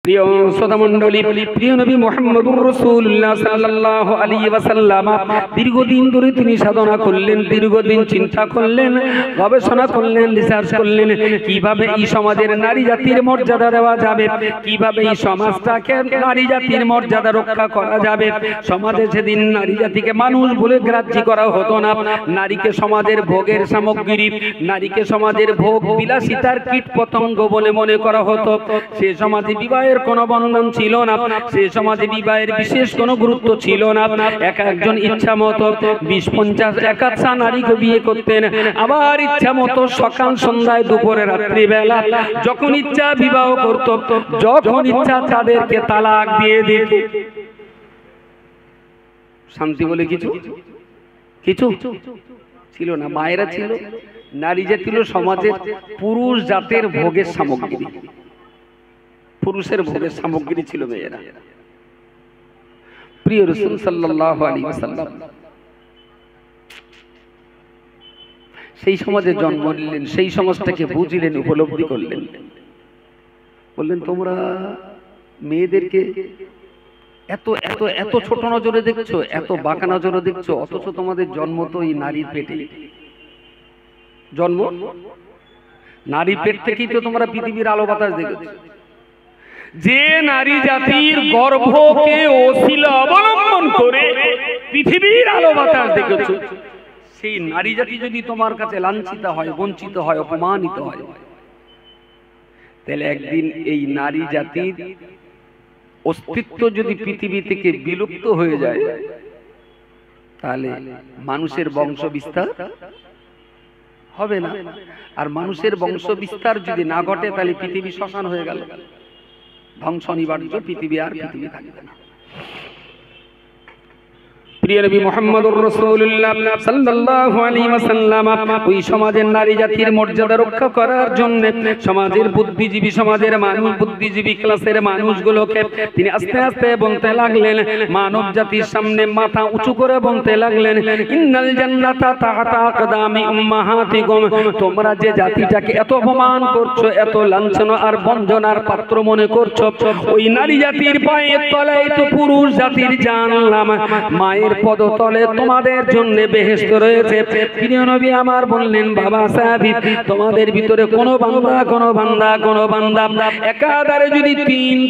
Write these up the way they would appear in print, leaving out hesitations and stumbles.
প্রিয় শ্রোতা মণ্ডলী, প্রিয় নবী মুহাম্মদুর রাসূলুল্লাহ সাল্লাল্লাহু আলাইহি ওয়াসাল্লাম দীর্ঘদিন ধরে তিনি সাধনা করলেন, দীর্ঘদিন চিন্তা করলেন, গবেষণা করলেন, রিসার্চ করলেন কিভাবে এই সমাজের নারী জাতির মর্যাদা দেওয়া যাবে, কিভাবে এই সমাজটাকে নারী জাতির মর্যাদা রক্ষা করা যাবে। সমাজে সেদিন নারী জাতিকে মানুষ বলে গ্রাহ্য করা হতো না, নারীকে সমাজের ভোগের সামগ্রী, নারীকে সমাজের ভোগ বিলাসিতার কীট পতঙ্গ বলে মনে করা হতো। সে সমাজে বিবাহের কোনো বন্ধন ছিল না, সে সমাজে বিবাহের বিশেষ কোনো গুরুত্ব ছিল না। একজন ইচ্ছা মতো 20-50 একাচ্ছা নারীকে বিয়ে করতেন, আবার ইচ্ছা মতো সকাল সন্ধ্যায় দুপুরে রাত্রি বেলা যখন ইচ্ছা বিবাহ করত, যখন ইচ্ছা তাদেরকে তালাক দিয়ে দিত। শান্তি বলে কিছু কিছু ছিল না। মায়েরা ছিল, নারী জাতি ছিল সমাজের পুরুষ জাতের ভোগের সামগ্রী, পুরুষের ভোগের সামগ্রী ছিল মেয়েরা। প্রিয় রাসূল সাল্লাল্লাহু আলাইহি ওয়াসাল্লাম সেই সমাজে জন্ম নিলেন, সেই সমাজটাকে বুঝলেন, উপলব্ধি করলেন। বললেন, তোমরা মেয়েদেরকে এত এত এত ছোট নজরে দেখছো, এত বাঁকা নজরে দেখছো, অথচ তোমাদের জন্ম তো এই নারীর পেটে। জন্ম নারী পেট থেকেই তো তোমরা পৃথিবীর আলো বাতাস দেখেছো। যে নারী জাতির গর্ভকে ওসিলা অবলম্বন করে পৃথিবীর আলো বাতাস দেখেছো, সেই নারী জাতি যদি তোমার কাছে লাঞ্ছিত হয়, বঞ্চিত হয়, অপমানিত হয়, তাহলে একদিন এই নারী জাতির অস্তিত্ব যদি পৃথিবী থেকে বিলুপ্ত হয়ে যায়, তাহলে মানুষের বংশ বিস্তার হবে না। আর মানুষের বংশ বিস্তার যদি না ঘটে, তাহলে পৃথিবী শ্মশান হয়ে গেল, ধ্বংস অনিবার্য, পৃথিবী আর পৃথিবী থাকবে না। প্রিয় নবী মুহাম্মদুর রাসূলুল্লাহ সাল্লাল্লাহু আলাইহি ওয়াসাল্লাম ওই সমাজের নারী জাতির মর্যাদা রক্ষা করার জন্য সমাজের বুদ্ধিজীবী, সমাজের মানুষ, বুদ্ধিজীবী ক্লাসের মানুষগুলোকে তিনি আস্তে আস্তে বলতে লাগলেন, মানব জাতির সামনে মাথা উঁচু করে বলতে লাগলেন, ইন্নাল জান্নাতা তাহতা আকদামি উম্মাহাতিকুম। তোমরা যে জাতিটাকে এত অপমান করছো, এত লাঞ্ছনা আর বঞ্চনার পাত্র মনে করছো, ওই নারী জাতির পায়ের তলায় তো পুরুষ জাতির জাহান্নাম, মায়ের পদতলে তোমাদের জন্য বেহেশত রয়েছে। প্রিয় নবী আমার বললেন, বাবা সাহাবী, তোমাদের ভিতরে কোনো বান্দা একাধারে যদি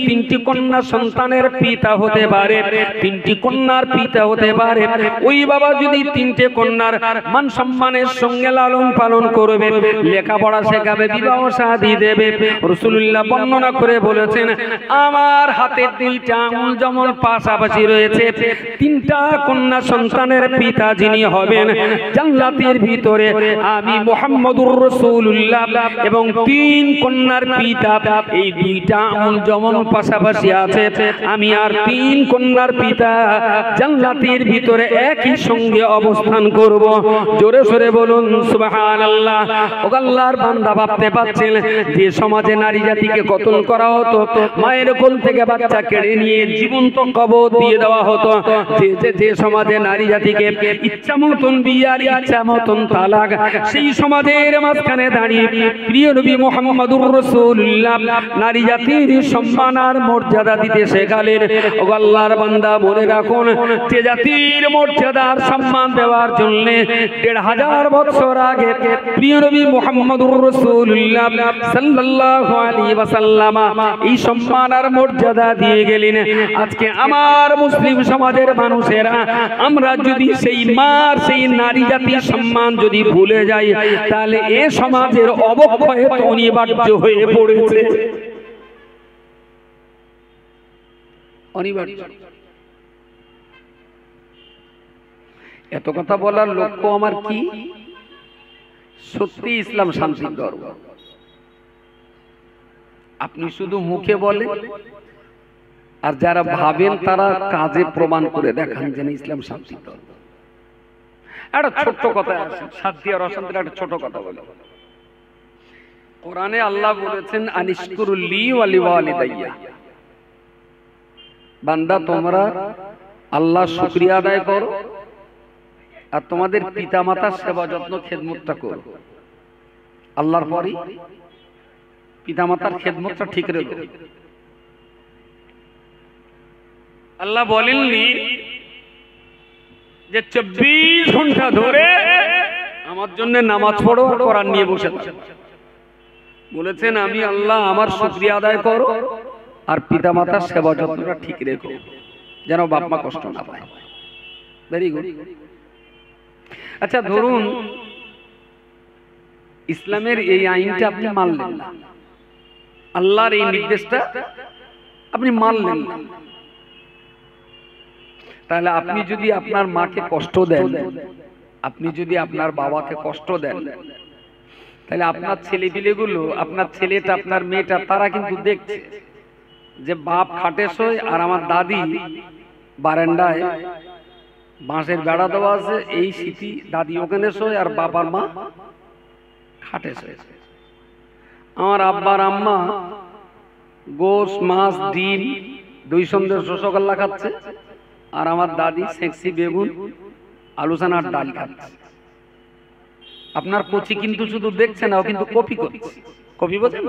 তিনটি কন্যা সন্তানের পিতা হতে পারে, তিনটি কন্যার পিতা হতে পারে, ওই বাবা যদি তিনটে কন্যার মান সম্মানের সঙ্গে লালন পালন করবে, লেখাপড়া শেখাবে, বিবাহ শাদী দেবে, রাসূলুল্লাহ বর্ণনা করে বলেছেন, আমার হাতে 2টা আঙুল যেমন পাশাপাশি রয়েছে, 3টা কন্যা সন্তানের পিতা যিনি হবেন জান্নাতের ভিতরে আমি মুহাম্মদুর রাসূলুল্লাহ এবং 3 কন্যার পিতা, এই 2টা আঙুল যেমন পাশাপাশি আছে, আমি আর 3 কন্যার পিতা জান্নাতের ভিতরে একই সঙ্গে অবস্থান করব। জোরে সরে বলুন সুবহানাল্লাহ। ও আল্লাহর বান্দা, ভাবতে পাচ্ছেন যে সমাজে নারী জাতিকে কতল করা হতো, মায়ের কোল থেকে বাচ্চা কেড়ে নিয়ে জীবন্ত কবর দিয়ে দেওয়া হতো, যে সমাজে নারী জাতিকে ইচ্ছা মতন বিয়ার, ইচ্ছা মতন তালাক, সেই সমাজের মাঝখানে দাঁড়িয়ে প্রিয় নবী মুহাম্মদুর রাসূলুল্লাহ নারী জাতির সম্মান আর মর্যাদা দিতে শেখালেন। ও আল্লাহর বান্দা, মনে রাখুন, যে জাতির মর্যাদার সম্মান দেওয়ার জন্য 1500 বছর আগে প্রিয় নবী মুহাম্মদুর রাসূলুল্লাহ সাল্লাল্লাহু আলাইহি ওয়াসাল্লাম এই সম্মান আর মর্যাদা দিয়ে গেলেন। আজকে আমার মুসলিম সমাজের মানুষেরা, আমরা যদি সেই মার, সেই নারী জাতির সম্মান যদি ভুলে যাই, তাহলে এ সমাজের অবক্ষয় অনিবার্য হয়ে পড়েছে, অনিবার্য। এত কথা বলার লক্ষ্য আমার কি? সত্যি ইসলাম শান্তির ধর্ম। আপনি শুধু মুখে বলেন, আর যারা ভাবেন তারা কাজে প্রমাণ করে দেখান যে ইসলাম শান্তির ধর্ম। একটা ছোট্ট কথা আছে, শান্তি আর অশান্তির একটা ছোট কথা বলে। কোরআনে আল্লাহ বলেছেন, আনিশকুরুল্লি ওয়া লিওয়ালিদাইয়া, বান্দা তোমরা আল্লাহর শুকরিয়া আদায় করো আর তোমাদের পিতামাতার সেবা যত্ন খেদমতটা করো। আল্লাহর পরই পিতামাতার খেদমতটা ঠিক রেখো। আল্লাহ বলেননি যে 24 ঘন্টা ধরে আমার জন্য নামাজ পড়ো আর কোরআন নিয়ে বসে থাকো। বলেছেন আমি আল্লাহ আমার শুকরিয়া আদায় করো আর পিতামাতার সেবা যত্নটা ঠিক রেখো যেন বাপ মা কষ্ট না পায়। Very good. আচ্ছা ধরুন ইসলামের এই আইনটা আপনি মানলেন না, আল্লাহর এই নির্দেশটা আপনি মানলেন না, তাহলে আপনি যদি আপনার মাকে কষ্ট দেন, আপনি যদি আপনার বাবাকে কষ্ট দেন, তাহলে আপনার ছেলেপিলেগুলো, আপনার ছেলেটা আপনার মেয়েটা তারা কিন্তু দেখছে যে বাপ খাটে শোয় আর আমার দাদি বারান্দায় বাঁশের বেড়া দেওয়া আছে, এই স্মৃতি দাদি ওখানে শোয় আর বাবার মা খাটে শোয়। আমার আব্বার আম্মা গোশ মাছ ডিম দই সন্দেশ রসগোল্লা খাচ্ছে আর আমার দাদি সেক্সি বেগুন আলু চানার ডাল খাচ্ছে। আপনার কচি কিন্তু শুধু দেখছে না, ও কিন্তু কপি করছে। কপি বোঝেন?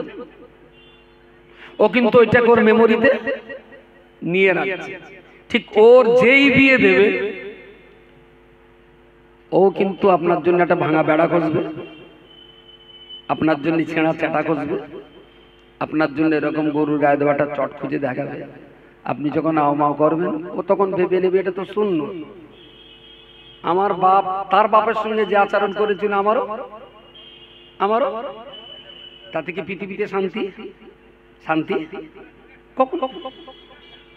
ও কিন্তু ওইটা ওর মেমোরিতে নিয়ে রাখছে। ঠিক ওর যেই দিয়ে দেবে ও কিন্তু আপনার জন্য একটা ভাঙা বেড়া খুঁজবে, আপনার জন্য ছেঁড়া চাটা খুঁজবে, আপনার জন্য এরকম গরুর গায়ে দেওয়াটা চট খুঁজে দেখাবে। আপনি যখন আওমাও করবেন ও তখন ভেবে নেবে এটা তো শূন্য। আমার বাপ তার বাপের সঙ্গে যে আচরণ করেছিল আমারও আমারও তাতে কি পৃথিবীতে শান্তি? শান্তি কখন?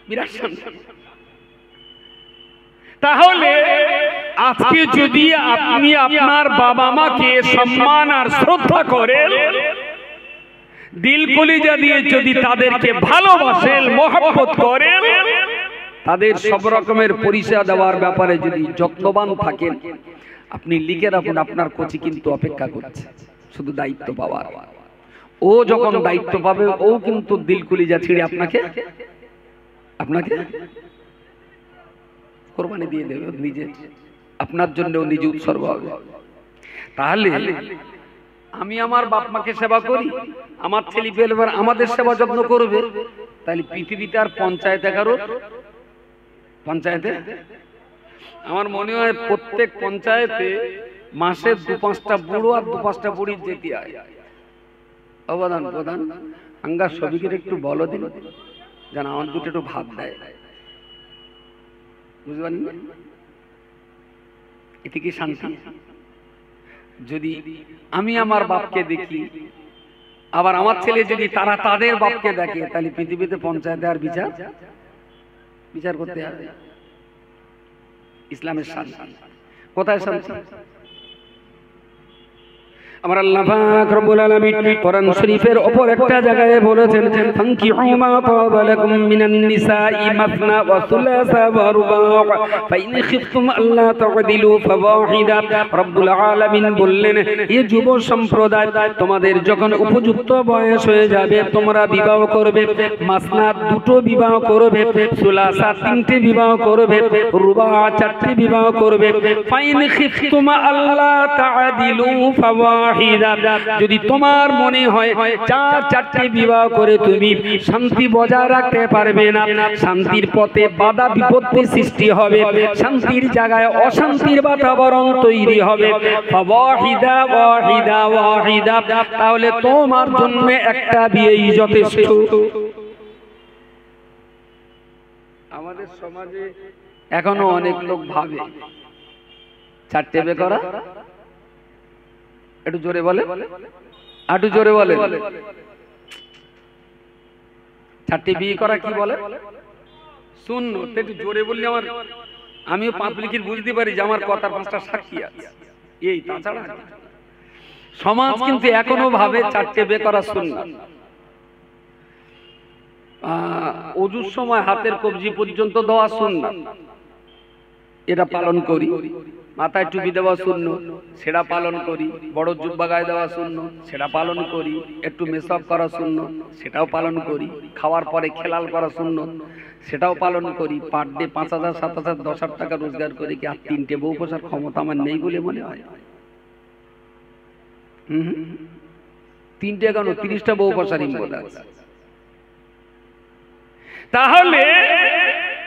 বিরাট শান্তি। তাহলে আজকে যদি আপনি আপনার বাবা মাকে সম্মান আর শ্রদ্ধা করেন, দিল কলিজা দিয়ে যদি তাদেরকে ভালোবাসেন, মহব্বত করেন, তাদের সব রকমের পরিষেবা দেওয়ার ব্যাপারে যদি যত্নবান থাকেন, আপনি লিখে রাখুন আপনার কোচি কিন্তু অপেক্ষা করছে শুধু দায়িত্ব পাওয়ার। ও যখন দায়িত্ব পাবে ও কিন্তু দিল কলিজা ছিঁড়ে আপনাকে আপনাকে কোরবানি দিয়ে দেবে নিজে, আপনার জন্য নিজে উৎসর্গ হবে। তাহলে আমি আমার বাপ মাকে সেবা করি, আমার ছেলে পেলে আমাদের সেবা যত্ন করবে, তাহলে পৃথিবীতে আর পঞ্চায়েত এগারো পঞ্চায়েতে আমার মনে হয় প্রত্যেক পঞ্চায়েতে মাসে 2-5টা বুড়ো আর 2-5টা বুড়ির যেতে হয়। অবদান প্রধান আঙ্গার সবিকের একটু বলো দিন যেন আমার দুটো একটু ভাত দেয়, বুঝতে পারেন? এতে কি শান্তি? যদি আমি আমার বাপকে দেখি আবার আমার ছেলে যদি তারা তাদের বাপকে দেখে, তাহলে পৃথিবীতে পঞ্চায়েতে আর বিচার করতে হবে। ইসলামের শান্তি কোথায়? শান্তি আমার আল্লাহ পাক রব্বুল আলামিন কোরআন শরীফের উপর একটা জায়গায় বলেছেন, ফানকিহু মা তাবা লাকুম মিনান নিসাই মাসনা ওয়া সুলাসা ওয়া রুবা' ফাইন খিফতুম আল্লা তা'দিলু ফাওয়াহিদা। রব্বুল আলামিন বললেন, এই যুব সম্প্রদায় তোমাদের যখন উপযুক্ত বয়স হয়ে যাবে তোমরা বিবাহ করবে, মাসনা 2টো বিবাহ করবে, সুলাসা 3টে বিবাহ করবে, রুবা 4টে বিবাহ করবে। ফাইন খিফতুম আল্লা তা'দিলু ফাওয়াহিদা, যদি তোমার মনে হয় 4টে বিবাহ করে তুমি শান্তি বজায় রাখতে পারবে না, শান্তির পথে বাধা বিপত্তি সৃষ্টি হবে, শান্তির জায়গায় অশান্তির বাতাবরণ তৈরি হবে, ফাওয়াহিদা ওয়াহিদা ওয়াহিদা, তাহলে তোমার জন্য একটা বিয়েই যথেষ্ট। আমাদের সমাজে এখনো অনেক লোক ভাবে 4টে বিয়ে করা, একটু জোরে বলে, একটু জোরে বলে, 4টে বিয়ে করা কি বলে? শূন্য। একটু জোরে বললে আমার আমিও পাবলিকের বুঝতে পারি যে আমার কথা 5টা সাক্ষী আছে, এই তাছাড়া সমাজ কিন্তু এখনো ভাবে 4টে বিয়ে করা শূন্য। ওজুর সময় হাতের কবজি পর্যন্ত দেওয়া শূন্য, এটা পালন করি। মাথায় টুপি দেওয়া শূন্য, সেটা পালন করি। বড় জুব্বা গায়ে দেওয়া শূন্য, সেটা পালন করি। একটু মেসওয়াক করা শূন্য, সেটাও পালন করি। খাওয়ার পরে খেলাল করা শূন্য, সেটাও পালন করি। পার ডে 5,000, 7,000, 10,000 টাকা রোজগার করি, কি আর 3টে বউ পোষার ক্ষমতা আমার নেই বলে মনে হয়? 3টে কেন, 30টা বউ পোষার হিম্মত আছে। তাহলে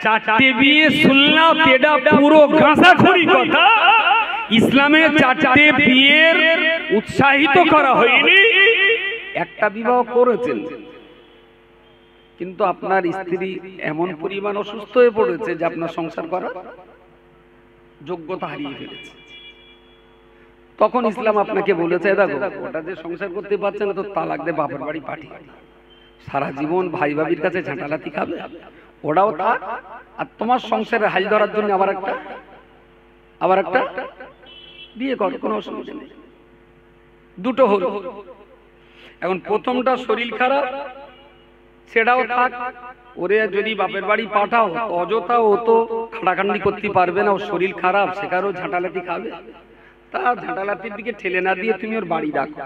চারটে বিয়ে শুনলাম, এটা পুরো গাঁজাখড়ি কথা। ইসলামে চারটে বিয়ের উৎসাহিত করা হয়নি, একটা বিবাহ করেছেন, কিন্তু আপনার স্ত্রী এমন পরিমাণ অসুস্থ হয়ে পড়েছে যে আপনার সংসার করার যোগ্যতা হারিয়ে ফেলেছে। তখন ইসলাম আপনাকে বলেছে, দেখো ওটা যে সংসার করতে পারছে না, তো তালাক দিয়ে বাপের বাড়ি পাঠিয়ে সারা জীবন ভাই ভাবির কাছে ঝাঁটালাতি খাবে, ওটাও থাক, আর তোমার সংসারে হাল ধরার জন্য আবার একটা বিয়ে কর, কোনো অসুবিধা নেই। দুটো হলো। এখন প্রথমটা শরীর খারাপ, সেটাও থাক, ওরে যদি বাপের বাড়ি পাঠাও অযথা ও তো খাটাখান্ডি করতে পারবে না, ও শরীর খারাপ, সেখানেও ঝাঁটালাতি খাবে, তা ঝাঁটালাতির দিকে ঠেলে না দিয়ে তুমি ওর বাড়ি রাখো,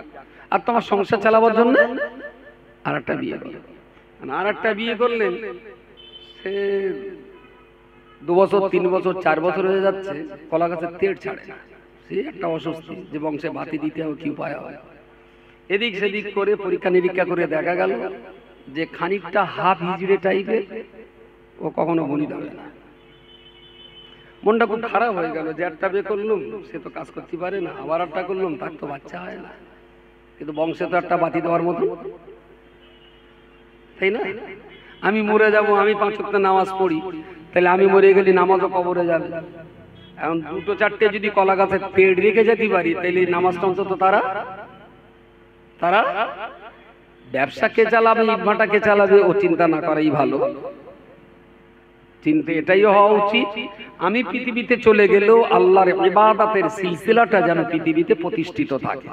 আর তোমার সংসার চালাবার জন্য আর একটা বিয়ে করো। আর একটা বিয়ে করলেন, সে 2 বছর 3 বছর 4 বছর হয়ে যাচ্ছে, কলা গাছের তেড় ছাড়ে না, সে একটা অস্বস্তি যে বংশে বাতি দিতে হবে, কি উপায় হয়। এদিক সেদিক করে পরীক্ষা নিরীক্ষা করে দেখা গেল যে খানিকটা হাফ হিজড়ে টাইপের, ও কখনো বনি দেবে না। মনটা খুব খারাপ হয়ে গেল যে একটা বিয়ে করলাম, সে তো কাজ করতে পারে না, আবার একটা করলাম, তার তো বাচ্চা হয় না, কিন্তু বংশে তো একটা বাতি দেওয়ার মতো, তাই না? আমি মরে যাব, আমি 5 ওয়াক্ত নামাজ পড়ি, তাহলে আমি মরে গেলে নামাজও কবরে যাবে। এখন 2-4টে যদি কলা গাছের পেড় রেখে যেতে পারি, তাহলে নামাজটা অন্তত তারা ব্যবসা কে চালাবে, ইটভাটা কে চালাবে, ও চিন্তা না করাই ভালো। চিন্তা এটাই হওয়া উচিত, আমি পৃথিবীতে চলে গেলেও আল্লাহর ইবাদতের সিলসিলাটা যেন পৃথিবীতে প্রতিষ্ঠিত থাকে।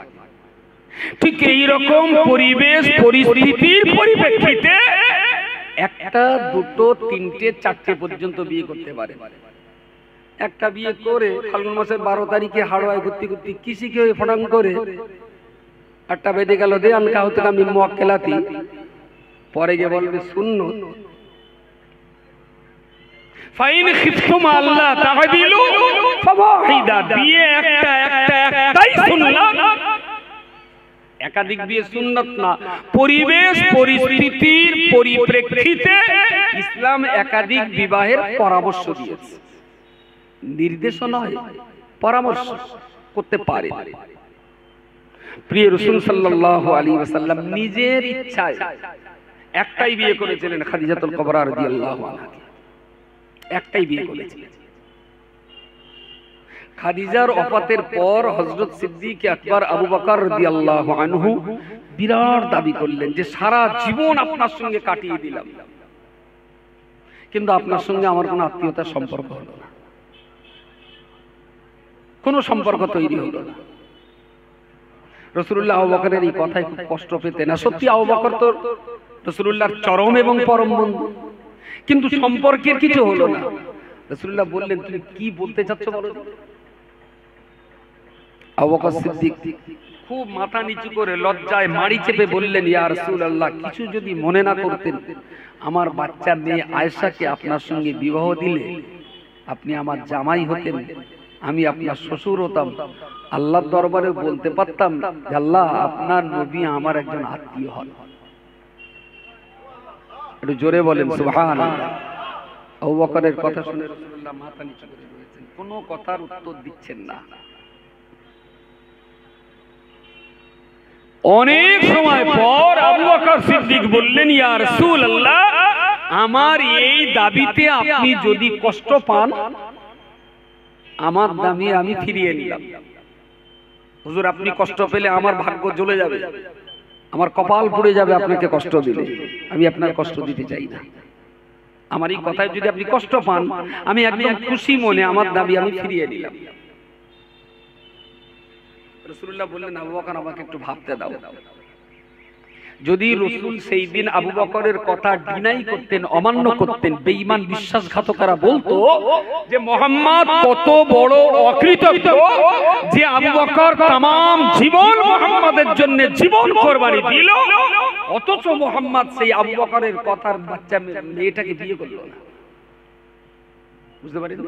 ঠিক এই রকম পরিবেশ পরিস্থিতির পরিপ্রেক্ষিতে 1টা 2টো 3টে 4টে পর্যন্ত বিয়ে করতে পারে। একটা বিয়ে করে ফাল্গুন মাসের 12 তারিখে হাড়োয়ায় ঘুরতে ঘুরতে কৃষি হয়ে ফটাং করে একটা বেঁধে গেল, দে আনকা হতে আমি মুয়াক্কেলাতি, পরে গিয়ে বলবে সুন্নত। ফাইন খিফতুম আল্লাহ তা'দিলু ফাওয়াহিদা, বিয়ে একটাই সুন্নাত, একাধিক বিয়ে সুন্নাত না। পরিবেশ পরিস্থিতির পরিপ্রেক্ষিতে ইসলাম একাধিক বিবাহের পরামর্শ দিয়েছে, নির্দেশনা নয়, পরামর্শ করতে পারে। প্রিয় রাসূল সাল্লাল্লাহু আলাইহি ওয়াসাল্লাম নিজের ইচ্ছায় একটাই বিয়ে করেছিলেন, খাদিজাতুল কুবরা রাদিয়াল্লাহু আনহা, একটাই বিয়ে করেছিলেন। খাদিজার ওফাতের পর হযরত সিদ্দিক আকবর আবু বকর রাদিয়াল্লাহু আনহু বিরাট দাবি করলেন যে সারা জীবন আপনার সঙ্গে কাটিয়ে দিলাম, কিন্তু আপনার সঙ্গে আমার কোনো আত্মীয়তার সম্পর্ক হলো না, কোনো সম্পর্ক তৈরি হলো না। রাসূলুল্লাহ আবু বকরের এই কথায় খুব কষ্ট পেতেন, না সত্যি আবু বকর তো রাসূলুল্লাহর চরম এবং পরম বন্ধু, কিন্তু সম্পর্কের কিছু হলো না। রাসূলুল্লাহ বললেন, তুমি কি বলতে চাচ্ছ বলো। আবু বকর সিদ্দিক খুব মাথা নিচু করে লজ্জায় মাড়ি চেপে বললেন, ইয়া রাসূলুল্লাহ, কিছু যদি মনে না করতেন, আমার বাচ্চা মেয়ে আয়েশাকে আপনার সঙ্গে বিবাহ দিলে আপনি আমার জামাই হতেন, আমি আপনার শ্বশুর হতাম, আল্লাহর দরবারে বলতে পারতাম যে আল্লাহ আপনার নবী আমার একজন আত্মীয় হন। একটু জোরে বলেন সুবহানাল্লাহ। আবু বকরের কথা শুনে রাসূলুল্লাহ মাথা নিচু করে রয়েছেন, কোনো কথার উত্তর দিচ্ছেন না। অনেক সময় পর আবু বকর সিদ্দিক বললেন, ইয়া রাসূলুল্লাহ, আমার এই দাবিতে আপনি যদি কষ্ট পান, আমার দাবি আমি ফিরিয়ে নিলাম। হুজুর, আপনি কষ্ট পেলে আমার ভাগ্য জ্বলে যাবে, আমার কপাল পুড়ে যাবে আপনাকে কষ্ট দিলে, আমি আপনার কষ্ট দিতে চাই না। আমার এই কথায় যদি আপনি কষ্ট পান, আমি একদম খুশি মনে আমার দাবি আমি ফিরিয়ে নিলাম। রাসূলুল্লাহ বললেন, আবু বকর আমাকে একটু ভাবতে দাও। যদি রাসূল সেই দিন আবু বকরের কথা ডিনাই করতেন, অমান্য করতেন, বেঈমান বিশ্বাসঘাতকরা বলতো যে মুহাম্মদ কত বড় অকৃতজ্ঞ যে আবু বকর तमाम জীবন মুহাম্মাদের জন্য জীবন কুরবানি দিল, অথচ মুহাম্মদ সেই আবু বকরের কথার বাচ্চা মেয়েটাকে বিয়ে করলো না। বুঝতে পারেন?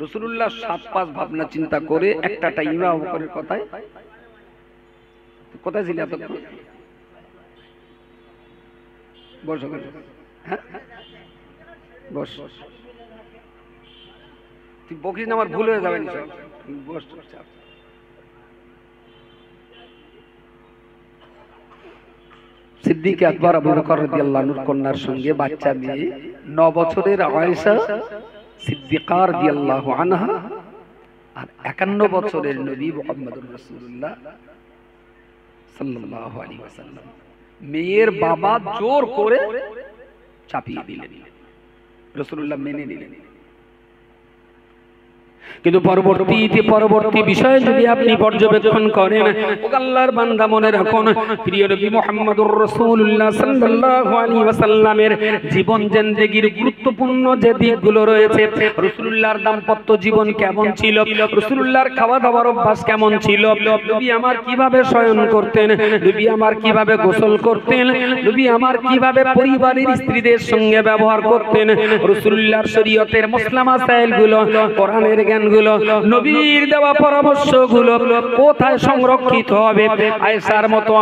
রাসূলুল্লাহ 7-5 ভাবনা চিন্তা করে একটা টাইমে আবু বকরের কথায়, কোথায় ছিল এতক্ষণ? বসো, হ্যাঁ বস, তুই বকিস না, আমার ভুল হয়ে যাবে। বস। সিদ্দিক আকবর আবু বকর রাদিয়াল্লাহু আনহুর কন্যার সঙ্গে বাচ্চা মেয়ে 9 বছরের আয়েশা সিদ্দিকা রাদিয়াল্লাহু আনহা, আর 51 বছরের নবী মুহাম্মদুর রাসূলুল্লাহ সাল্লাল্লাহু আলাইহি ওয়াসাল্লাম। মেয়ের বাবা জোর করে চাপিয়ে দিলেন, রাসূলুল্লাহ মেনে নিলেন। কিন্তু পরবর্তী বিষয়ে যদি আপনি পর্যবেক্ষণ করেন, আল্লাহর বান্দা মনে রাখুন, প্রিয় নবী মুহাম্মদুর রাসূলুল্লাহ সাল্লাল্লাহু আলাইহি ওয়াসাল্লামের জীবন জিন্দেগীর গুরুত্বপূর্ণ যে দিকগুলো রয়েছে, রাসূলুল্লাহর দাম্পত্য জীবন কেমন ছিল, রাসূলুল্লাহর খাওয়া দাওয়ার অভ্যাস কেমন ছিল, নবী আমার কিভাবে শয়ন করতেন, নবী আমার কিভাবে গোসল করতেন, নবী আমার কিভাবে পরিবারের স্ত্রীদের সঙ্গে ব্যবহার করতেন, রাসূলুল্লাহর শরীয়তের মসলা মাসাইলগুলো, কোরআনের জ্ঞানগুলো, নবীর দেওয়া পরামর্শগুলো কোথায় সংরক্ষিত হবে। আয়েশার মতো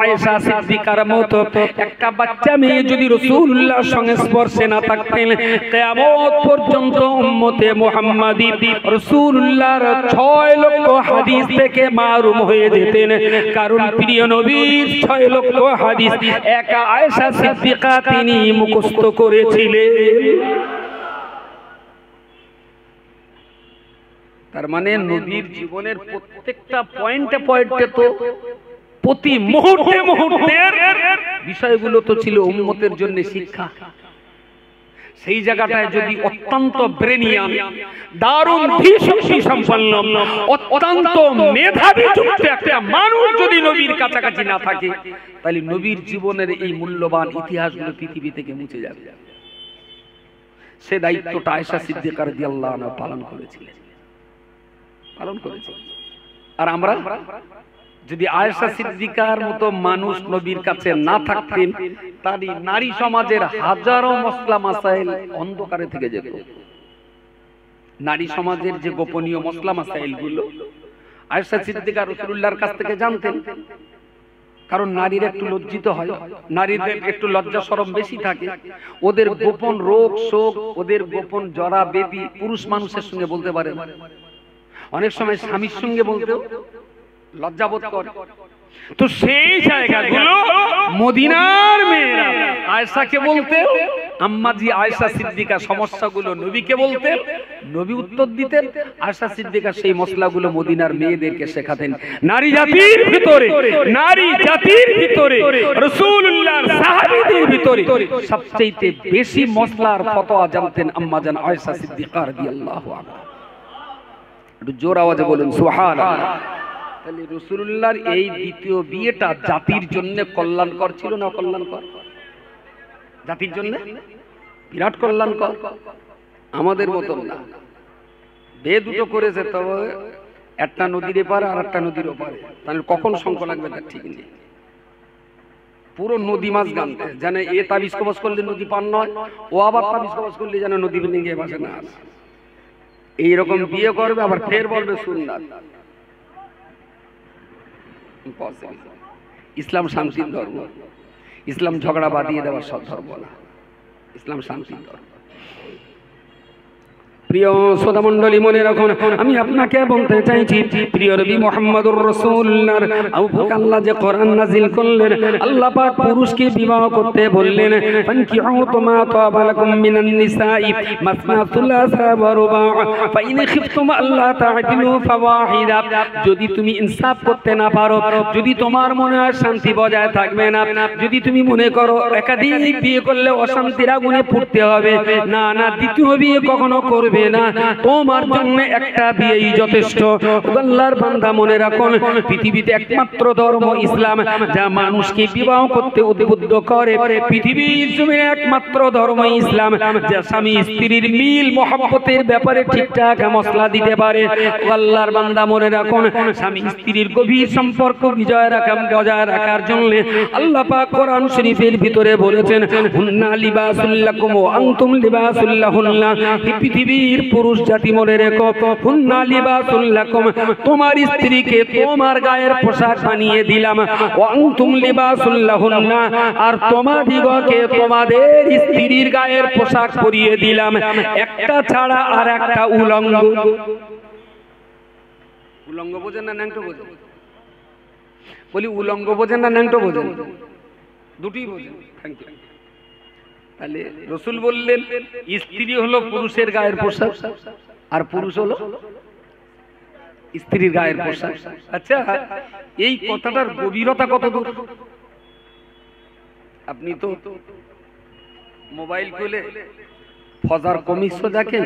আয়েশা সিদ্দিকার মতো একটা বাচ্চা মেয়ে যদি রাসূলুল্লাহর সংস্পর্শে না থাকতেন, কিয়ামত পর্যন্ত উম্মতে মুহাম্মাদি রাসূলুল্লাহর 6 লক্ষ হাদিস থেকে মাহরুম হয়ে যেতেন। কারণ প্রিয় নবীর 6 লক্ষ হাদিস একা আয়েশা সিদ্দিকা তিনি মুখস্থ করেছিলেন। তার মানে নবীর জীবনের প্রত্যেকটা পয়েন্টে তো প্রতি মুহূর্তের বিষয়গুলো তো ছিল উম্মতের জন্য শিক্ষা। সেই জায়গাটায় যদি অত্যন্ত ব্রেনিয়ান, দারুণ ধীশক্তি সম্পন্ন, অত্যন্ত মেধাবী যুক্ত একটা মানুষ যদি নবীর কাছাকাছি না থাকে, তাহলে নবীর জীবনের এই মূল্যবান ইতিহাসগুলো পৃথিবী থেকে মুছে যাবে। সে দায়িত্বটা আয়েশা সিদ্দিকা রাদিয়াল্লাহু আনহা পালন করেছিলেন। আর আমরা যদি আয়েশা সিদ্দিকার মতো মানুষ নবীর কাছে না থাকতেন, তাহলে নারী সমাজের হাজারো মসলা মাসাইল অন্ধকারে থেকে যেত। নারী সমাজের যে গোপনীয় মসলা মাসাইল গুলো আয়েশা সিদ্দিকা রাসূলুল্লাহর কাছ থেকে জানতেন। কারণ নারীরা একটু লজ্জিত হয়, নারীদের একটু লজ্জা শরম বেশি থাকে, ওদের গোপন রোগ শোক, ওদের গোপন জরা ব্যাধি পুরুষ মানুষের সঙ্গে বলতে পারে না। অনেক সময় স্বামীর সঙ্গে বলতেও লজ্জাবোধ করে। তো সেই জায়গাগুলো মদিনার মেয়েরা আয়েশাকে বলতেন, আম্মাজি আয়েশা সিদ্দিকা সমস্যাগুলো নবীকে বলতেন, নবী উত্তর দিতেন। আয়েশা সিদ্দিকা সেই মশলাগুলো মদিনার মেয়েদেরকে শেখাতেন। নারী জাতির ভিতরে রাসূলুল্লাহর সাহাবীদের ভিতরে সবচেয়ে বেশি মশলার ফতোয়া জানতেন আম্মাজান আয়েশা সিদ্দিকা রাদিয়াল্লাহু আনহা। একটু জোর আওয়াজে বলুন সুবহানাল্লাহ। তাহলে রাসূলুল্লাহর এই দ্বিতীয় বিয়েটা জাতির জন্য কল্যাণকর ছিল না অকল্যাণকর? জাতির জন্য বিরাট কল্যাণকর, আমাদের মতন না। বিয়ে দুটো করেছে, তবে একটা নদীর এপারে আর একটা নদীর ওপারে, তাহলে কখন সংখ্যা লাগবে তার ঠিক নেই। পুরো নদী মাছ গানতে যেন এ তাবিজ কবজ করলে নদী পার নয়, ও আবার তাবিজ কবজ করলে যেন নদী ভেঙে ভাসে না। এইরকম বিয়ে করবে, আবার ফের বলবে সুন্নাত। ইসলাম শান্তির ধর্ম, ইসলাম ঝগড়া বাঁধিয়ে দেওয়ার সব ধর্ম না, ইসলাম শান্তির ধর্ম। প্রিয় শ্রোতা মণ্ডলী মনে রাখুন, আমি আপনাকে বলতে চাইছি, প্রিয় নবী মুহাম্মদুর রাসূলুল্লাহর উপর আল্লাহ যে কোরআন নাযিল করলেন, আল্লাহ পাক পুরুষকে বিবাহ করতে বললেন, ফানকিহু মা তাবা লাকুম মিনান নিসাই মাসনা সুলাসা ওয়া রুবা ফাইন খিফতুম আল্লা তা'দিলু ফাওয়াহিদা। যদি তুমি ইনসাফ করতে না পারো, যদি তোমার মনে হয় শান্তি বজায় থাকবে না, যদি তুমি মনে করো একাধিক বিয়ে করলে অশান্তির আগুনে পুড়তে হবে, না না, দ্বিতীয় বিয়ে কখনো করবে না, তোমার জন্য একটা বিয়েই যথেষ্ট। আল্লাহর বান্দা মনে রাখুন, পৃথিবীতে একমাত্র ধর্ম ইসলাম যা মানুষকে বিবাহ করতে উদ্বুদ্ধ করে। পৃথিবীর জমিনে একমাত্র ধর্ম ইসলাম যা স্বামী স্ত্রীর মিল মহব্বতের ব্যাপারে ঠিকঠাক মসলা দিতে পারে। আল্লাহর বান্দা মনে রাখুন, স্বামী স্ত্রীর গভীর সম্পর্ক বজায় রাখার জন্য আল্লাহ পাক কোরআন শরীফের ভিতরে বলেছেন, হুন্না লিবাসুল লাকুম ওয়া আনতুম লিবাসুল লাহুন্না। পৃথিবী পৃথিবীর পুরুষ জাতি মনে রেখো, হুন্না লিবাসুল লাকুম, তোমার স্ত্রীকে তোমার গায়ের পোশাক বানিয়ে দিলাম, ওয়া আনতুম লিবাসুল লাহুন্না, আর তোমাদিগকে তোমাদের স্ত্রীর গায়ের পোশাক পরিয়ে দিলাম, একটা ছাড়া আর একটা উলঙ্গ। উলঙ্গ বোঝেন না ন্যাংটো বোঝেন? বলি উলঙ্গ বোঝেন না ন্যাংটো বোঝেন? দুটোই বোঝেন। Thank you. তাহলে রসুল বললেন স্ত্রী হলো পুরুষের গায়ের পোশাক, আর পুরুষ হলো স্ত্রীর গায়ের পোশাক। আচ্ছা, এই কথাটার গভীরতা কত দূর? আপনি তো মোবাইল খুলে ফজার কমিশও দেখেন,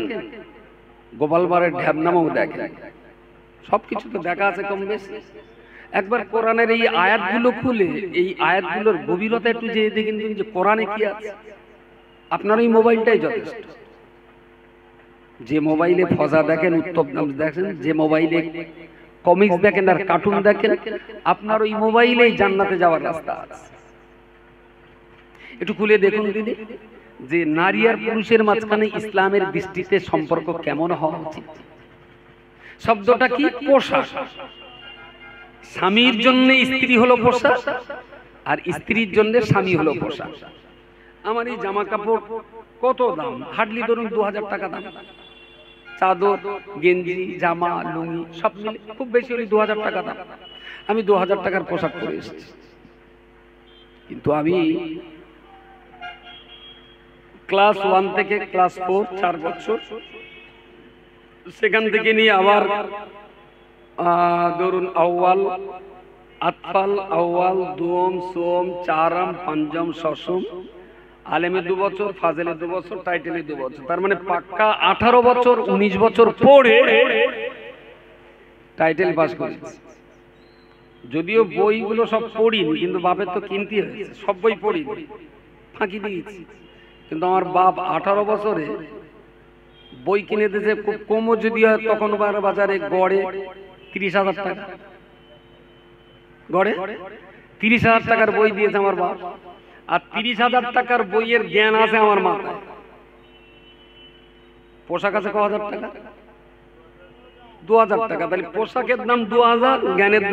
গোপালবারের ঢ্যাবনামাও দেখেন, সবকিছু তো দেখা আছে কম বেশি। একবার কোরআনের এই আয়াতগুলো খুলে এই আয়াতগুলোর গভীরতা একটু যে দেখেন যে কোরআনে কি আছে। আপনার ওই মোবাইলটাই যথেষ্ট। যে মোবাইলে ফজা দেখেন, উত্তম দেখেন, যে মোবাইলে কমিক্স দেখেন আর কার্টুন দেখেন, আপনার ওই মোবাইলেই জান্নাতে যাওয়ার রাস্তা আছে। একটু খুলে দেখুন দিদি, যে নারী আর পুরুষের মাঝখানে ইসলামের দৃষ্টিতে সম্পর্ক কেমন হওয়া উচিত। শব্দটা কি? পোশাক। স্বামীর জন্য স্ত্রী হলো পোশাক, আর স্ত্রীর জন্য স্বামী হলো পোশাক। আমার এই জামা কাপড় কত দাম? হার্ডলি ধরুন 2000 টাকা দাম। চাদর, গেঞ্জি, জামা, লুঙ্গি সব মিলে খুব বেশি হলে 2000 টাকা দাম। আমি 2000 টাকার পোশাক পরে এসেছি, কিন্তু আমি ক্লাস 1 থেকে ক্লাস 4 4 বছর, সেখান থেকে নিয়ে আবার ধরুন আউয়াল, আতফাল, আউয়াল, দুম, সোম, চারম, পাঞ্জম, ষষ্ঠম, আলেমে 2 বছর, ফাজেলে 2 বছর, টাইটেলে 2 বছর, তার মানে পাক্কা 18 বছর 19 বছর পড়ে টাইটেল পাস করেছি। যদিও বইগুলো সব পড়িনি, কিন্তু বাপের তো কিনতে হয়েছে, সব বই পড়িনি, ফাঁকি দিয়েছি। কিন্তু আমার বাপ 18 বছরে বই কিনে দিয়েছে, খুব কমও যদি হয় তখন বাজারে গড়ে 30,000 টাকা, গড়ে 30,000 টাকার বই দিয়েছে আমার বাপ। আর 30,000 টাকার বইয়ের জ্ঞান আছে আমার মাথায়। পোশাক আছে ক হাজার টাকা? 2000 টাকা। তাহলে পোশাকের দাম 2000, জ্ঞানের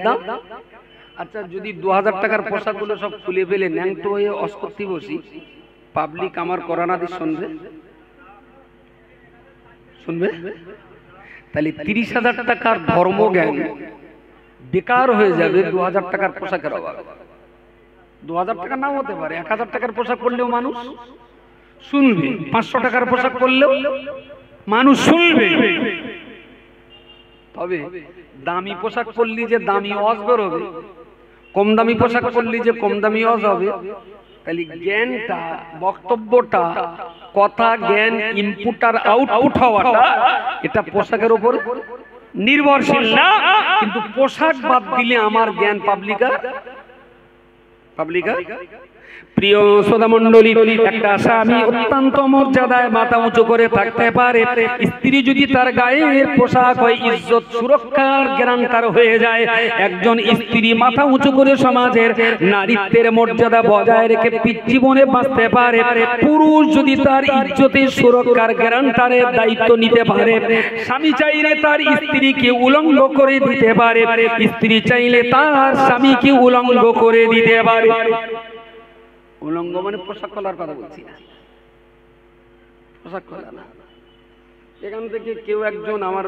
দাম। আচ্ছা, যদি 2000 টাকার পোশাকগুলো সব খুলে ফেলে ন্যাংটো হয়ে অস্কর্তি বসি, পাবলিক আমার কোরআনাদি শুনবে? তাহলে 30,000 টাকার ধর্মজ্ঞান বেকার হয়ে যাবে 2000 টাকার পোশাকের অভাবে। 2000 টাকা নাও হতে পারে, 1000 টাকার পোশাক পরলেও মানুষ শুনবে, 500 টাকার পোশাক পরলেও মানুষ শুনবে। তবে দামি পোশাক পরলি যে দামি ওয়াজ বেরোবে, কম দামি পোশাক পরলি যে কম দামি ওয়াজ হবে। তাহলে জ্ঞানটা, বক্তব্যটা, কথা, জ্ঞান, ইনপুট আর আউটপুট হওয়াটা এটা পোশাকের উপর নির্ভরশীল না। কিন্তু পোশাক বাদ দিলে আমার জ্ঞান পাবলিকা। প্রিয় শ্রোতা মণ্ডলী, একটা স্বামী অত্যন্ত মর্যাদায় মাথা উঁচু করে থাকতে পারে। স্ত্রী যদি তার গায়ের পোশাক হয় ইজ্জত সুরক্ষার গ্যারান্টার হয়ে যায়। একজন স্ত্রী মাথা উঁচু করে সমাজের নারীত্বের মর্যাদা বজায় রেখে জীবনে বাঁচতে পারে। পুরুষ যদি তার ইজ্জতের সুরক্ষার গ্যারান্টারের দায়িত্ব নিতে পারে, স্বামী চাইলে তার স্ত্রীকে উলঙ্গ করে দিতে পারে, স্ত্রী চাইলে তার স্বামীকে উলঙ্গ করে দিতে পারে। উলঙ্গ মানে পোশাক খোলার কথা বলছি না, পোশাক খোলা না। এখান থেকে কেউ একজন, আমার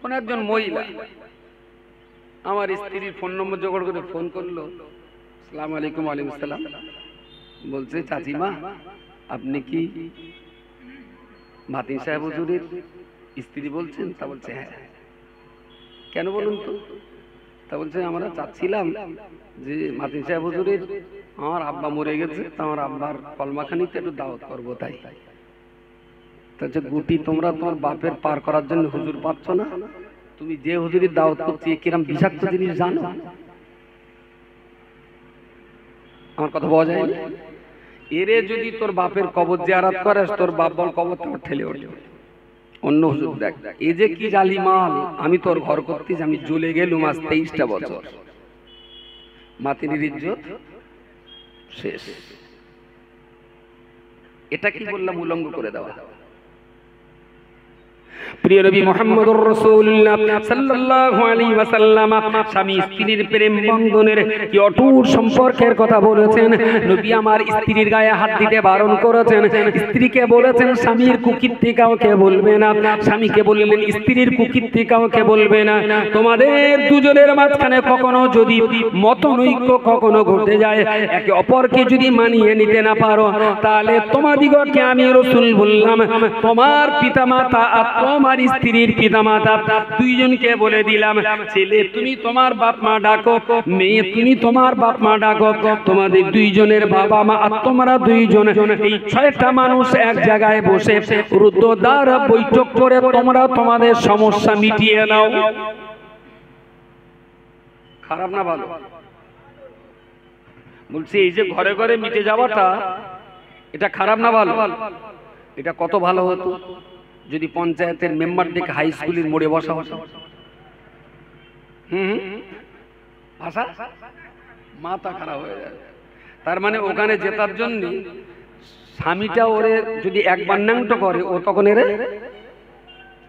কোন একজন মহিলা আমার স্ত্রীর ফোন নম্বর জোগাড় করে ফোন করলো, আসসালামু আলাইকুম। ওয়ালাইকুম আসসালাম। বলছে, চাচিমা আপনি কি মাতিন সাহেব হুজুরের স্ত্রী বলছেন? তা বলছে হ্যাঁ। কেন বলুন তো? তা বলছে আমরা চাচ্ছিলাম যে মাতিন সাহেব হুজুরের, আমার আব্বা মরে গেছে, তো আমার আব্বার কলমাখানিতে একটু দাওয়াত করবো, তাই। তাহলে গুটি, তোমরা তোমার বাপের পার করার জন্য হুজুর পাচ্ছ না? তুমি যে হুজুরের দাওয়াত করছি কিরম বিষাক্ত জিনিস জানো? আমার কথা বলা যায় না? এরে যদি তোর বাপের কবর জিয়ারত করিস, তোর বাপ বল কবর তোমার ঠেলে উঠবে। অন্য হুজুর দেখ, এই যে কি জালিমাল, আমি তোর ঘর করতেছি, আমি জ্বলে গেলুম আজ 23টা বছর, মাতিনের ইজ্জত শেষ। এটা কি বললাম? উলঙ্গ করে দেওয়া। প্রিয় নবী মুহাম্মদুর রাসূলুল্লাহ সাল্লাল্লাহু আলাইহি ওয়াসাল্লাম স্বামী স্ত্রীর প্রেম বন্ধনের কি অটুট সম্পর্কের কথা বলেছেন। নবী আমার স্ত্রীর গায়ে হাত দিতে বারণ করেছেন। স্ত্রীকে বলেছেন স্বামীর কুকীর্তি কাউকে বলবে না। স্বামীকে বললেন স্ত্রীর কুকীর্তি কাউকে বলবে না। তোমাদের দুজনের মাঝখানে কখনো যদি মতনৈক্য কখনো ঘটে যায়, একে অপরকে যদি মানিয়ে নিতে না পারো, তাহলে তোমাদিগকে আমি রাসূল বললাম তোমার পিতামাতা আর তোমার স্ত্রীর পিতামাতা দুইজনকে বলে দিলাম, ছেলে তুমি তোমার বাপ মা ডাকো, মেয়ে তুমি তোমার বাপ মা ডাকো। তোমাদের দুইজনের বাবা মা আর তোমরা দুইজন এই 6টা মানুষ এক জায়গায় বসে রুদ্ধদ্বার বৈঠক করে তোমরা তোমাদের সমস্যা মিটিয়ে নাও। খারাপ না ভালো? বলছি এই যে ঘরে ঘরে মিটে যাওয়াটা, এটা খারাপ না ভালো? এটা কত ভালো হতো যদি পঞ্চায়েতের মেম্বারদেরকে হাই স্কুলের মোড়ে বসা হতো। ভাষা মাথা খারাপ হয়ে যায়। তার মানে ওখানে জেতার জন্য স্বামীটা ওরে যদি একবার নাংটো করে, ও তখন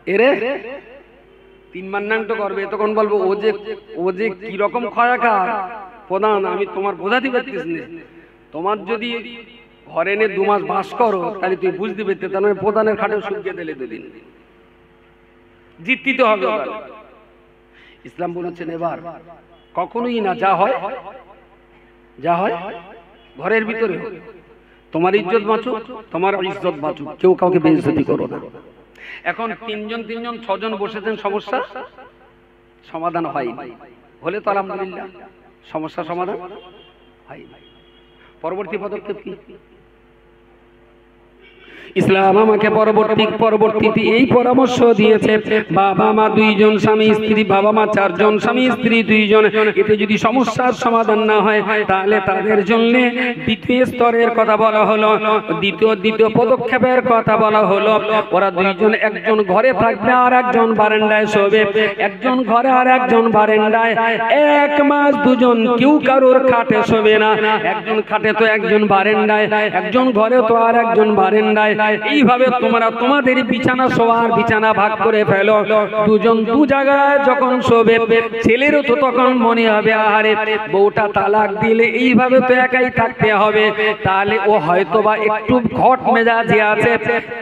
এরে 3বার নাংটো করবে। তখন বলবো ও যে কিরকম খয়াকার প্রধান, আমি তোমার বোঝাতে পারতেছি না। তোমার যদি ঘরে এনে 2 মাস বাস করো, তাহলে তুই বুঝতে পারতে। তার মানে প্রধানের খাটে শুকিয়ে দিলে 2 দিন জিততে হবে। ইসলাম বলেছেন এবার কখনোই না, যা হয় ঘরের ভিতরে হোক। তোমার ইজ্জত বাঁচুক, তোমার ইজ্জত বাঁচুক, কেউ কাউকে বেইজ্জতি করো না। এখন 3জন 6জন বসেছেন, সমস্যা সমাধান হয় হলে তো আলহামদুলিল্লাহ, সমস্যা সমাধান হয়। পরবর্তী পদক্ষেপ কি? ইসলাম আমাকে পরবর্তীতে এই পরামর্শ দিয়েছে, বাবা মা 2জন স্বামী স্ত্রী, বাবা মা 4জন স্বামী স্ত্রী 2জন, এতে যদি সমস্যার সমাধান না হয়, তাহলে তাদের জন্য দ্বিতীয় স্তরের কথা বলা হলো, দ্বিতীয় পদক্ষেপের কথা বলা হলো। ওরা 2জন, একজন ঘরে থাকবে আর একজন বারান্দায় শোবে। একজন ঘরে আর একজন বারান্দায়। 1 মাস 2জন কেউ কারোর খাটে শোবে না। একজন খাটে তো একজন বারান্দায়, একজন ঘরে তো আর একজন বারান্দায়। এইভাবে তোমরা তোমাদের বিছানা শোয়ার বিছানা ভাগ করে ফেলো। 2জন 2 জায়গায় যখন শোবে, ছেলেরও তো তখন মনে হবে আহারে বউটা তালাক দিলে এইভাবে তো একাই থাকতে হবে, তাহলে ও হয়তোবা একটু ঘট মেজাজে আছে।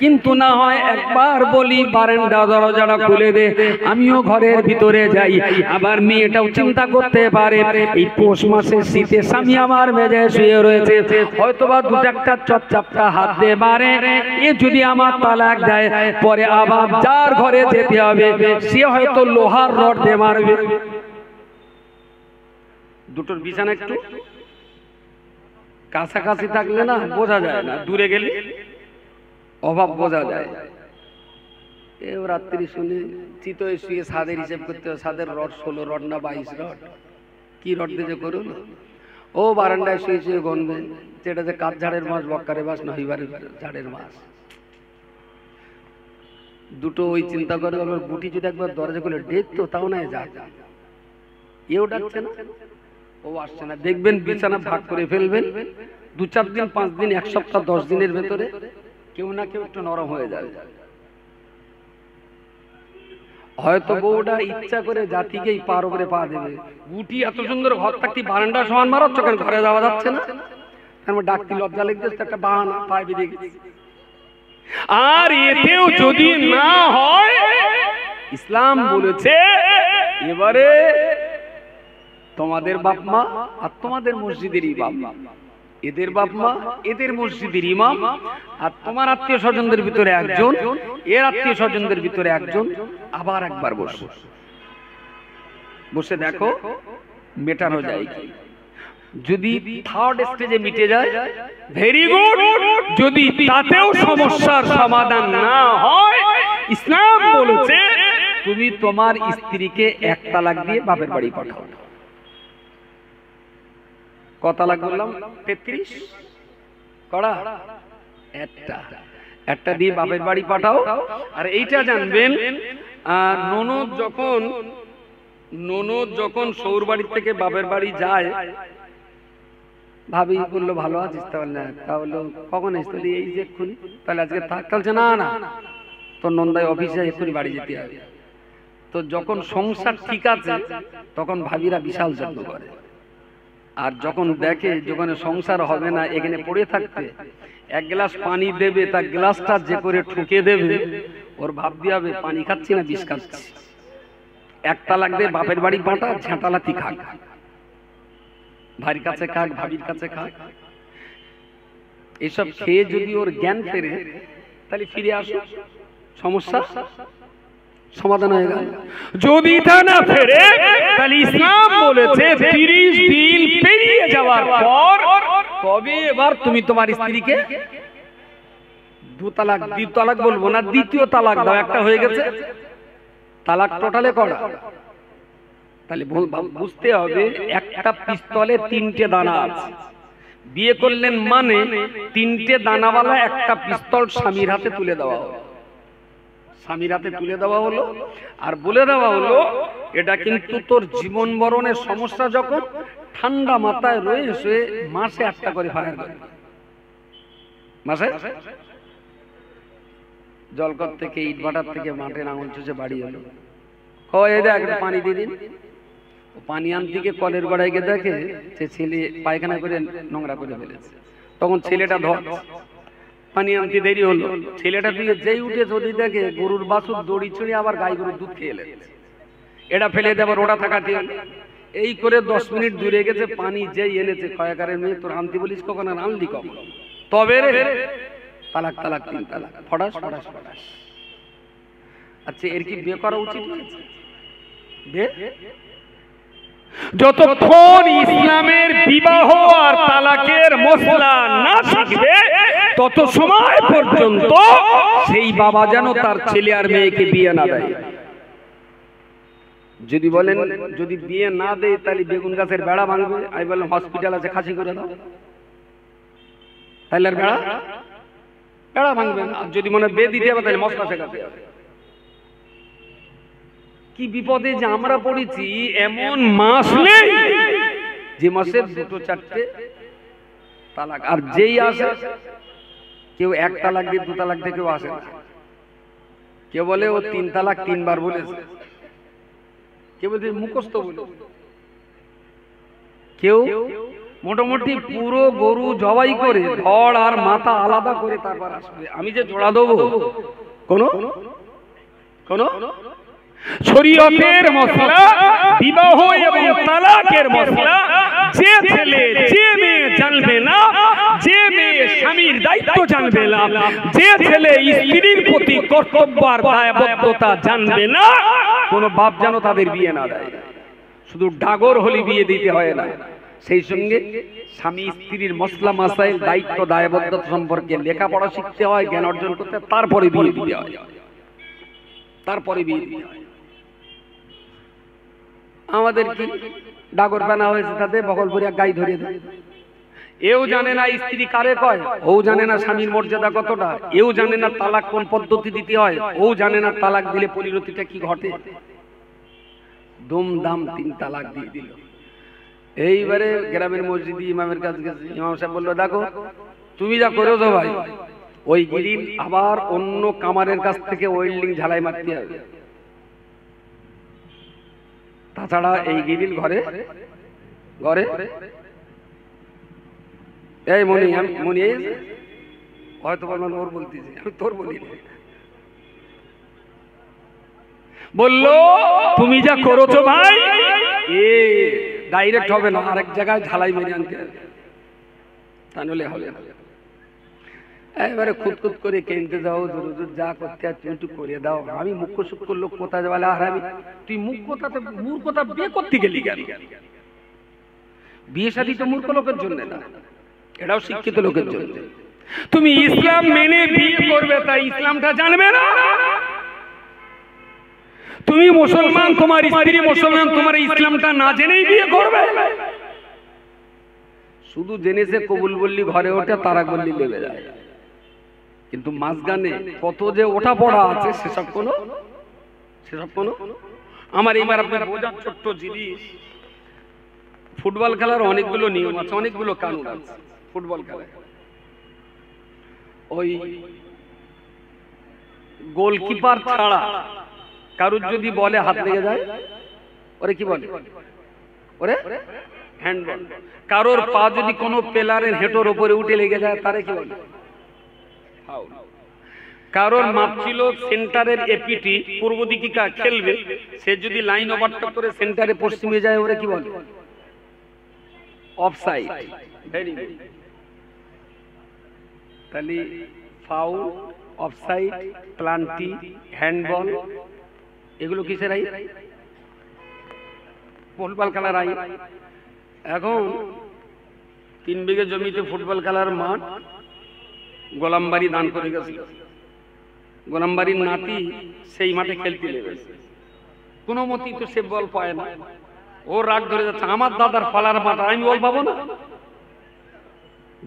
কিন্তু না হয় একবার বলি বারান্দা দরজাটা খুলে দে, আমিও ঘরের ভিতরে যাই। আবার মেয়েটাও চিন্তা করতে পারে এই পৌষ মাসের শীতে স্বামী আমার মেজায় শুয়ে রয়েছে, হয়তোবা 2-1টা চপচাপটা হাত দিয়ে পারে, এ যদি আমার তালাক দেয় পরে আবার যার ঘরে যেতে হবে সে হয়তো লোহার রড দিয়ে মারবে। দুটোর বিছানা একটু কাছাকাছি থাকলে না বোঝা যায় না, দূরে গেলে অভাব বোঝা যায়। এও রাত্রি শুনে চিতয়ে শুয়ে ছাদের হিসেব করতে হবে, ছাদের রড 16 রড না 22 রড, কি রড দিয়ে করুন। ও বারান্দায় শুয়ে শুয়ে গনবে যেটা যে কাঠ ঝাড়ের মাছ, বক্কারে মাছ, নহিবারের ঝাড়ের মাছ। দুটো ওই চিন্তা করে বুটি যদি একবার দরজা খুলে দেখতো তাও না যায়, এও ডাকছে না, ও আসছে না। দেখবেন বিছানা ভাগ করে ফেলবেন, 2-4 দিন 5 দিন 1 সপ্তাহ 10 দিনের ভেতরে কেউ না কেউ একটু নরম হয়ে যাবে। হয়তো বউটা ইচ্ছা করে জাতিকেই পার উপরে পা দেবে। বুটি এত সুন্দর ঘর থাকতে বারান্দা সমান মারাচ্ছ কেন, ঘরে যাওয়া যাচ্ছে না, তারপর ডাকতে লজ্জা লেগেছে, একটা বাহানা পায়ে বেরিয়ে গেছে। আর এতেও যদি না হয়, ইসলাম বলেছে এবারে তোমাদের বাপ মা আর তোমাদের মসজিদের ইমাম, এদের বাপ মা এদের মসজিদের ইমাম, আর তোমার আত্মীয় স্বজনদের ভিতরে একজন, এর আত্মীয় স্বজনদের ভিতরে একজন, আবার একবার বসে দেখো মেটানো যায় কি। যদি 3rd স্টেজে মিটে যায় ভেরি গুড, যদি তাতেও সমস্যার সমাধান না হয়, ইসলাম বলেছে তুমি তোমার স্ত্রীকে 1 তালাক দিয়ে বাপের বাড়ি পাঠাও। কত তালাক বললাম? 33 কড়া, একটা দিয়ে বাপের বাড়ি পাঠাও। আর এইটা জানবেন, ননদ যখন শ্বশুর বাড়ি থেকে বাপের বাড়ি যায়, ভাবি বললো ভালো আছিস? তাহলে তাহলে কখন এসে? এই যে এক্ষুনি। তাহলে আজকে থাক? বলছে না না, তোর নন্দাই অফিসে এক্ষুনি বাড়ি যেতে হবে। তো যখন সংসার ঠিক আছে তখন ভাবিরা বিশাল যত্ন করে, আর যখন দেখে যখন সংসার হবে না, এখানে পড়ে থাকবে, এক গ্লাস পানি দেবে, তার গ্লাসটা যে করে ঠুকে দেবে, ওর ভাবতে হবে পানি খাচ্ছি না বিষ খাচ্ছি। এক তালাক দিয়ে বাপের বাড়ি পাঠা, ঝাঁটালাতি খাক, ভাইয়ের কাছে খাক, ভাবির কাছে খাক। এসব খেয়ে যদি ওর জ্ঞান ফেরে, তাহলে ফিরে আসো, সমস্যা সমাধান হয়ে গেল। যদি তা না ফেরে, তাহলে ইসলাম বলেছে 30 দিন পেরিয়ে যাওয়ার পর তবে এবার তুমি তোমার স্ত্রীকে দ্বিতীয় তালাক বলবো না, দ্বিতীয় তালাক দাও। একটা হয়ে গেছে, তালাক টোটালে করা। তাহলে বুঝতে হবে একটা পিস্তলে 3টে দানা আছে। বিয়ে করলেন মানে 3টে দানাওয়ালা একটা পিস্তল স্বামীর হাতে তুলে দেওয়া হবে। স্বামীর হাতে তুলে দেওয়া হলো, আর বলে দেওয়া হলো এটা কিন্তু তোর জীবন মরণের সমস্যা, যখন ঠান্ডা মাথায় রয়েছে মাসে একটা করে ফায়ার করে। মাসে জলকর থেকে, ইটভাটার থেকে মাঠে আঙুল চুষে বাড়ি হলো, একটা পানি দিয়ে দিন। পানি আনতে গিয়ে কলের গোড়ায় গিয়ে দেখে যে ছেলে পায়খানা করে নোংরা করে ফেলেছে। তখন ছেলেটা ধর, পানি আনতে দেরি হলো, ছেলেটা দিয়ে যেই উঠে যদি দেখে গরুর বাছুর দড়ি ছুঁড়ে আবার গাই গরুর দুধ খেয়ে লেগেছে। এটা ফেলে দেবার ওটা থাকাতে এই করে 10 মিনিট দূরে গেছে, পানি যেই এনেছে কয়াকারের মেয়ে, তোর আনতে বলিস কখন, আর আনলি কখন? তবে রে তালাক তালাক 3 তালাক, ফটাস ফটাস ফটাস। আচ্ছা, এর কি বিয়ে করা উচিত হয়েছে? যতক্ষণ ইসলামের বিবাহ আর তালাকের মশলা না শিখবে, তত সময় পর্যন্ত সেই বাবা যেন তার ছেলে আর মেয়েকে বিয়ে না দেয়। যদি বলেন যদি বিয়ে না দেয় তাহলে বেগুন গাছের বেড়া ভাঙবে, আমি বললাম হসপিটাল আছে, খাসি করে দাও, তাহলে আর বেড়া ভাঙবে না। যদি মনে বিয়ে দিতে হবে তাহলে মশলা শেখাতে হবে। কি বিপদে যে আমরা পড়েছি, এমন মাস নেই যে মাসের 2-4টে তালাক। আর যেই আসে কেউ 1 তালাক দিয়ে 2 তালাক দিয়ে কেউ আসে না। কেউ বলে ও 3 তালাক 3 বার বলেছে, কেউ বলছে মুখস্থ বলে, কেউ মোটামুটি পুরো গরু জবাই করে ধড় আর মাথা আলাদা করে তারপর আসবে। আমি যে জোড়া দেবো কোন শরীয়তের মশলা, বিবাহ এবং তালাকের মশলা যে ছেলে যে মেয়ে জানবে না, যে মেয়ে স্বামীর দায়িত্ব জানবে না, যে ছেলে স্ত্রীর প্রতি কর্তব্য আর দায়বদ্ধতা জানবে না, কোন বাপ যেন তাদের বিয়ে না দেয়। শুধু ডাগর হলে বিয়ে দিতে হয় না, সেই সঙ্গে স্বামী স্ত্রীর মশলা মাসাইল, দায়িত্ব দায়বদ্ধতা সম্পর্কে লেখাপড়া শিখতে হয়, জ্ঞান অর্জন করতে, তারপরে বিয়ে দিতে হয়, তারপরে বিয়ে দিতে হয়। আমাদের কি ডাগর বানা হয়েছে, তাতে বগলপুরিয়া গাই ধরে দেয়। এও জানে না স্ত্রী কারে কয়, ও জানে না স্বামীর মর্যাদা কতটা, এও জানে না তালাক কোন পদ্ধতি দিতে হয়, ও জানে না তালাক দিলে পরিণতিটা কি ঘটে। দুমদাম 3 তালাক দিয়ে দিল। এইবারে গ্রামের মসজিদে ইমামের কাছে গেছে, ইমাম সাহেব বললো দেখো তুমি যা করেছো ভাই, ওই গ্রিল আবার অন্য কামারের কাছ থেকে ওয়েল্ডিং ঝালাই মারতে হবে, তাছাড়া এই গ্রিল ঘরে ঘরে এই মনি মনি হয়তো বললাম ওর বলতেছি, আমি তোর বলি। বললো তুমি যা করেছো ভাই, এ ডাইরেক্ট হবে না, আরেক জায়গায় ঝালাই মেরে আনতে হবে, তাহলে হবে না। এবারে খুঁতখুত করে কেনতে যাও, যা করতে একটু করে দাও। আমি মুখ্য সূক্ষ্ম লোক কোথায় যাবে, আর আমি তুই মুখ্যতাতে মূর্খতা বিয়ে করতে গেলি কেন? বিয়ে শাদী তো মূর্খ লোকের জন্য না, এটাও শিক্ষিত লোকের জন্য। তুমি ইসলাম মেনে বিয়ে করবে, তাই ইসলামটা জানবে না। তুমি মুসলমান, তোমার স্ত্রী মুসলমান, তোমার ইসলামটা না জেনেই বিয়ে করবে। শুধু জেনেছে কবুল বললি ঘরে ওঠে, তারা বললি লেগে যায়, কিন্তু মাঝখানে কত যে ওঠা পড়া আছে সেসব কোনো আমার এবার আপনার বোঝার ছোট্ট জিনিস। ফুটবল খেলার অনেকগুলো নিয়ম আছে, অনেকগুলো কানুন আছে ফুটবল খেলায়। ওই গোলকিপার ছাড়া কারুর যদি বলে হাত লেগে যায়, ওরে কি বলে? ওরে হ্যান্ডবল। কারোর পা যদি কোনো প্লেয়ারের হেঁটোর উপরে উঠে লেগে যায়, তারে কি বলে? ফাউল। কারোর মাপ ছিল সেন্টারের এপিটি পূর্ব দিকে খেলবে, সে যদি লাইন ওভারটেক করে সেন্টারে পশ্চিমে যায়, ওরে কি বলে? অফসাইড। Very good. তাহলে ফাউল, অফসাইড, প্লান্টি, হ্যান্ডবল এগুলো কিসের আইন? ফুটবল খেলার আইন। এখন 3 বিঘে জমিতে ফুটবল খেলার মাঠ গোলামবাড়ি দান করে গেছিল। গোলামবাড়ির নাতি সেই মাঠে খেলতে লেগেছে, কোনো মতেই তো সে বল পায় না। ও রাগ ধরে যাচ্ছে, আমার দাদার ফলার মাঠ, আমি বল পাবো না,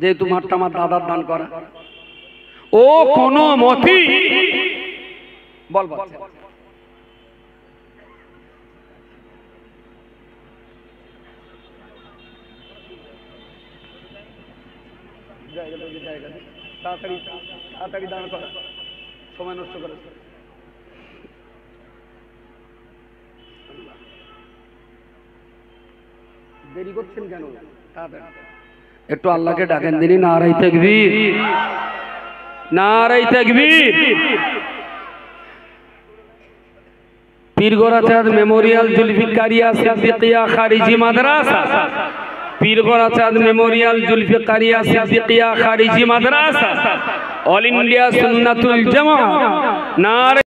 যেহেতু মাঠটা আমার দাদার দান করা। ও কোনো মতেই বল পাচ্ছে না। তাড়াতাড়ি তাড়াতাড়ি দান করা, সময় নষ্ট করে। দেরি করছেন কেন? একটু আল্লাহকে ডাকেন দিনই। নারায়ে তাকবীর, নারায়ে তাকবীর। পীরগড়া চাঁদ মেমোরিয়াল জুলফিকারিয়া সিদ্দিকিয়া খারিজি মাদ্রাসা, পীরগড়া চাঁদ মেমোরিয়াল জুলফিকারিয়া সিদ্দিকিয়া খারিজি মাদ্রাসা, অল ইন্ডিয়া সুন্নাতুল জামাত। নারায়ে